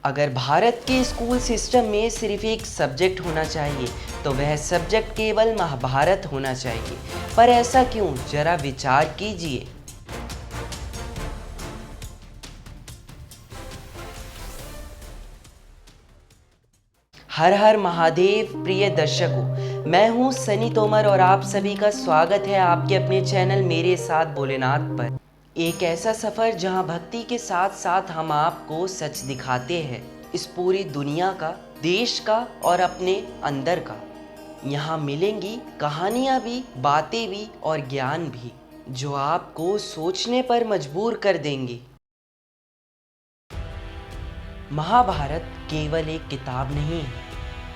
अगर भारत के school system में सिर्फ एक सब्जेक्ट होना चाहिए तो वह सब्जेक्ट केवल महाभारत होना चाहिए। पर ऐसा क्यों, जरा विचार कीजिए। हर हर महादेव प्रिय दर्शकों, मैं हूं सनी तोमर और आप सभी का स्वागत है आपके अपने चैनल मेरे साथ भोलेनाथ पर। एक ऐसा सफ़र जहां भक्ति के साथ साथ हम आपको सच दिखाते हैं, इस पूरी दुनिया का, देश का और अपने अंदर का। यहाँ मिलेंगी कहानियाँ भी, बातें भी और ज्ञान भी, जो आपको सोचने पर मजबूर कर देंगे। महाभारत केवल एक किताब नहीं है,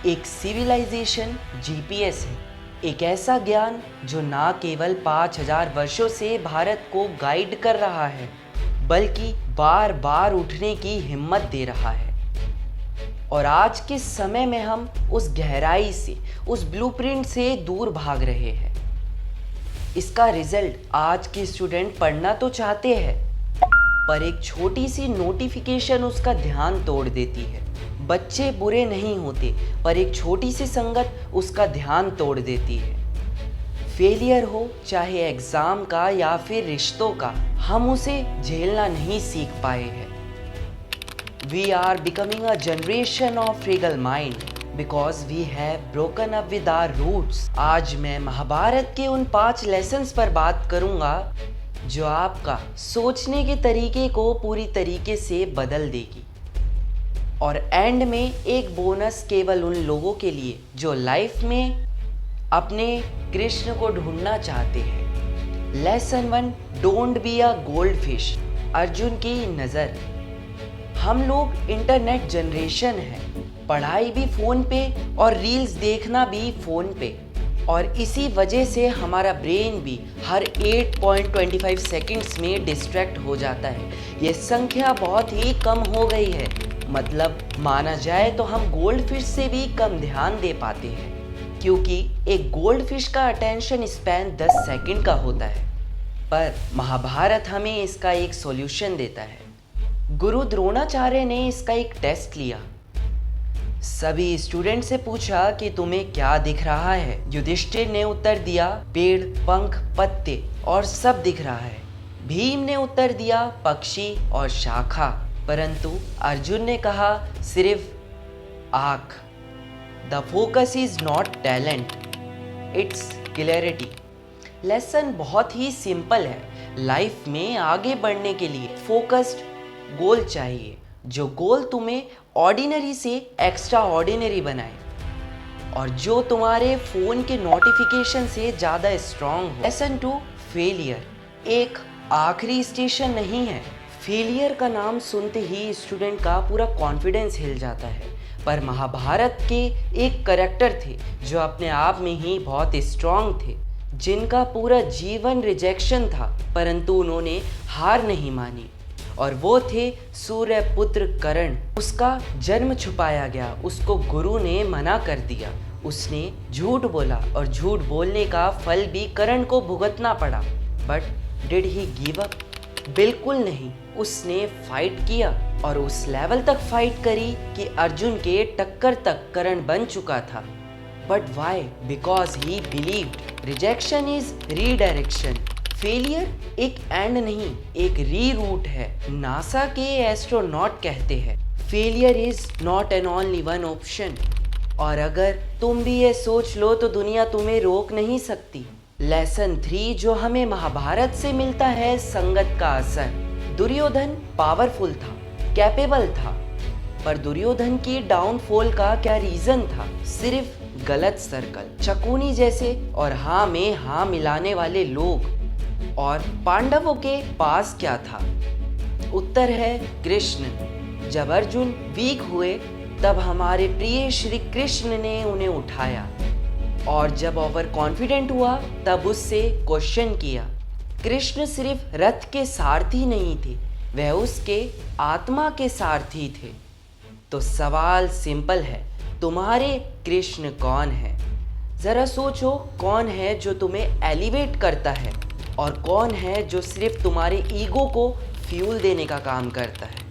एक सिविलाइजेशन जीपीएस है। एक ऐसा ज्ञान जो ना केवल 5000 वर्षों से भारत को गाइड कर रहा है, बल्कि बार बार उठने की हिम्मत दे रहा है। और आज के समय में हम उस गहराई से, उस ब्लूप्रिंट से दूर भाग रहे हैं। इसका रिजल्ट आज के स्टूडेंट पढ़ना तो चाहते हैं, पर एक छोटी सी नोटिफिकेशन उसका ध्यान तोड़ देती है। बच्चे बुरे नहीं होते, पर एक छोटी सी संगत उसका ध्यान तोड़ देती है। फेलियर हो चाहे एग्जाम का या फिर रिश्तों का, हम उसे झेलना नहीं सीख पाए हैं। We are becoming a generation of fragile mind because we have broken up with our roots. आज मैं महाभारत के उन 5 लेसन्स पर बात करूंगा जो आपका सोचने के तरीके को पूरी तरीके से बदल देगी। और एंड में एक बोनस केवल उन लोगों के लिए जो लाइफ में अपने कृष्ण को ढूंढना चाहते हैं। Lesson 1, don't be a gold fish. Arjun की नज़र। हम लोग इंटरनेट जनरेशन है, पढ़ाई भी फ़ोन पे और रील्स देखना भी फ़ोन पे, और इसी वजह से हमारा ब्रेन भी हर 8.25 सेकंड्स में डिस्ट्रैक्ट हो जाता है। ये संख्या बहुत ही कम हो गई है, मतलब माना जाए तो हम गोल्ड फिश से भी कम ध्यान दे पाते हैं, क्योंकि एक गोल्ड फिश का अटेंशन स्पैन 10 सेकंड का होता है। पर महाभारत हमें इसका एक सॉल्यूशन देता है। गुरु द्रोणाचार्य ने इसका एक टेस्ट लिया। सभी स्टूडेंट से पूछा कि तुम्हें क्या दिख रहा है। युधिष्ठिर ने उत्तर दिया, पेड़, पंख, पत्ते और सब दिख रहा है। भीम ने उत्तर दिया, पक्षी और शाखा। परंतु अर्जुन ने कहा, सिर्फ आँख। The focus is not talent, it's clarity. Lesson बहुत ही सिंपल है। लाइफ में आगे बढ़ने के लिए फोकस्ड गोल चाहिए, जो गोल तुम्हें ऑर्डिनरी से एक्स्ट्रा ऑर्डिनरी बनाए और जो तुम्हारे फ़ोन के नोटिफिकेशन से ज़्यादा स्ट्रॉन्ग हो। लेसन 2, फेलियर एक आखिरी स्टेशन नहीं है। फेलियर का नाम सुनते ही स्टूडेंट का पूरा कॉन्फिडेंस हिल जाता है। पर महाभारत के एक करैक्टर थे जो अपने आप में ही बहुत स्ट्रॉन्ग थे, जिनका पूरा जीवन रिजेक्शन था, परंतु उन्होंने हार नहीं मानी। और वो थे सूर्यपुत्र कर्ण। उसका जन्म छुपाया गया, उसको गुरु ने मना कर दिया। उसने झूठ बोला और झूठ बोलने का फल भी कर्ण को भुगतना पड़ा। But did he give up? बिल्कुल नहीं। उसने फाइट किया और उस लेवल तक फाइट करी कि अर्जुन के टक्कर तक कर्ण बन चुका था। But why? Because he believed. Rejection is redirection. Failure एक एंड नहीं, एक री रूट है। नासा के एस्ट्रोनॉट कहते हैं, failure is not an only one option. और अगर तुम भी ये सोच लो तो दुनिया तुम्हें रोक नहीं सकती। लेसन 3 जो हमें महाभारत से मिलता है, संगत का असर। दुर्योधन पावरफुल था, कैपेबल था, पर दुर्योधन की डाउनफॉल का क्या रीजन था? सिर्फ गलत सर्कल, शकुनी जैसे और हाँ में हाँ मिलाने वाले लोग। और पांडवों के पास क्या था? उत्तर है कृष्ण। जब अर्जुन वीक हुए तब हमारे प्रिय श्री कृष्ण ने उन्हें उठाया, और जब ओवर कॉन्फिडेंट हुआ तब उससे क्वेश्चन किया। कृष्ण सिर्फ रथ के सारथी नहीं थे, वह उसके आत्मा के सारथी थे। तो सवाल सिंपल है, तुम्हारे कृष्ण कौन है? ज़रा सोचो, कौन है जो तुम्हें एलिवेट करता है और कौन है जो सिर्फ तुम्हारे ईगो को फ्यूल देने का काम करता है।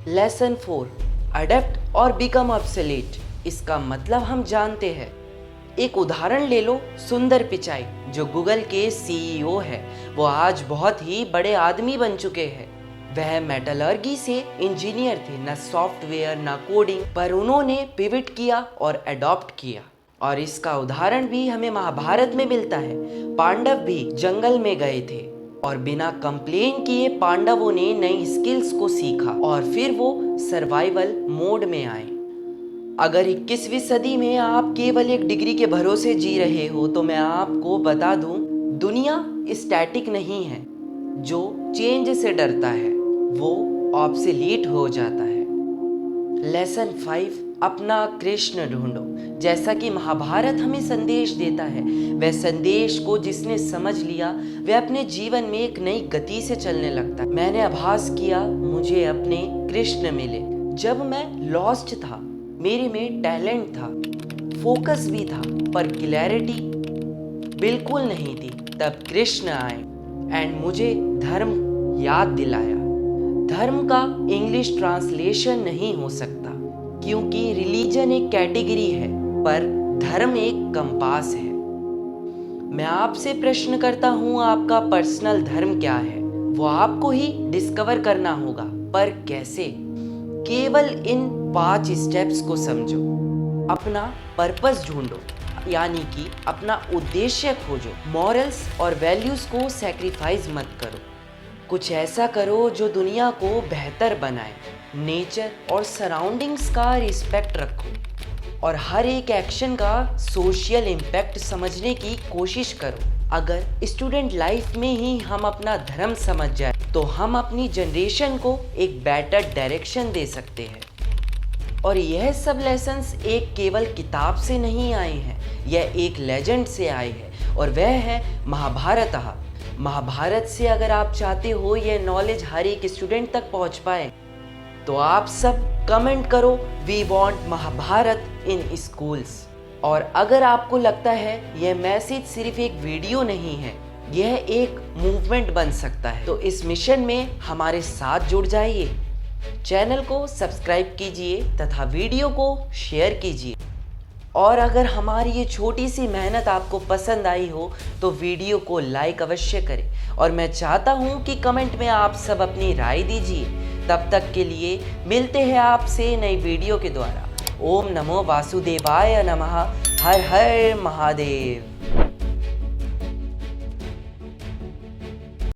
लेसन 4, अडेप्ट और बिकम ऑब्सोलीट, इसका मतलब हम जानते हैं। एक उदाहरण ले लो, सुंदर पिचाई जो गूगल के सीईओ है, वो आज बहुत ही बड़े आदमी बन चुके हैं। वह मेटलर्जी से इंजीनियर थे, न सॉफ्टवेयर न कोडिंग, पर उन्होंने पिविट किया और अडॉप्ट किया। और इसका उदाहरण भी हमें महाभारत में मिलता है। पांडव भी जंगल में गए थे और बिना कंप्लेन किए पांडवों ने नई स्किल्स को सीखा और फिर वो सर्वाइवल मोड में आए। अगर 21वीं सदी में आप केवल एक डिग्री के भरोसे जी रहे हो तो मैं आपको बता दूं, दुनिया स्टैटिक नहीं है। जो चेंज से डरता है वो ऑब्सोलीट हो जाता है। लेसन 5, अपना कृष्ण ढूंढो। जैसा कि महाभारत हमें संदेश देता है, वह संदेश को जिसने समझ लिया वह अपने जीवन में एक नई गति से चलने लगता है। मैंने आभास किया मुझे अपने कृष्ण मिले जब मैं लॉस्ट था। मेरे में टैलेंट था, फोकस भी था, पर क्लैरिटी बिल्कुल नहीं थी। तब कृष्ण आए एंड मुझे धर्म याद दिलाया। धर्म का इंग्लिश ट्रांसलेशन नहीं हो सकता क्योंकि रिलीजन एक कैटेगरी है, पर धर्म एक कंपास है। मैं आपसे प्रश्न करता हूँ, आपका पर्सनल धर्म क्या है? वो आपको ही डिस्कवर करना होगा, पर कैसे? केवल इन 5 स्टेप्स को समझो। अपना पर्पस ढूंढो, यानी कि अपना उद्देश्य खोजो। मॉरल्स और वैल्यूज को सैक्रिफाइस मत करो। कुछ ऐसा करो जो दुनिया को बेहतर बनाए। नेचर और सराउंडिंग्स का रिस्पेक्ट रखो और हर एक एक्शन का सोशल इम्पैक्ट समझने की कोशिश करो। अगर स्टूडेंट लाइफ में ही हम अपना धर्म समझ जाए तो हम अपनी जनरेशन को एक बेटर डायरेक्शन दे सकते हैं। और यह सब लेसन्स एक केवल किताब से नहीं आए हैं, यह एक लेजेंड से आए हैं और वह है महाभारत। महाभारत से अगर आप चाहते हो यह नॉलेज हर एक स्टूडेंट तक पहुंच पाए तो आप सब कमेंट करो, we want Mahabharat in schools. और अगर आपको लगता है यह मैसेज सिर्फ एक वीडियो नहीं है, यह एक मूवमेंट बन सकता है, तो इस मिशन में हमारे साथ जुड़ जाइए। चैनल को सब्सक्राइब कीजिए तथा वीडियो को शेयर कीजिए। और अगर हमारी ये छोटी सी मेहनत आपको पसंद आई हो तो वीडियो को लाइक अवश्य करें। और मैं चाहता हूँ कि कमेंट में आप सब अपनी राय दीजिए। तब तक के लिए मिलते हैं आपसे नई वीडियो के द्वारा। ओम नमो वासुदेवाय नमः। हर हर महादेव।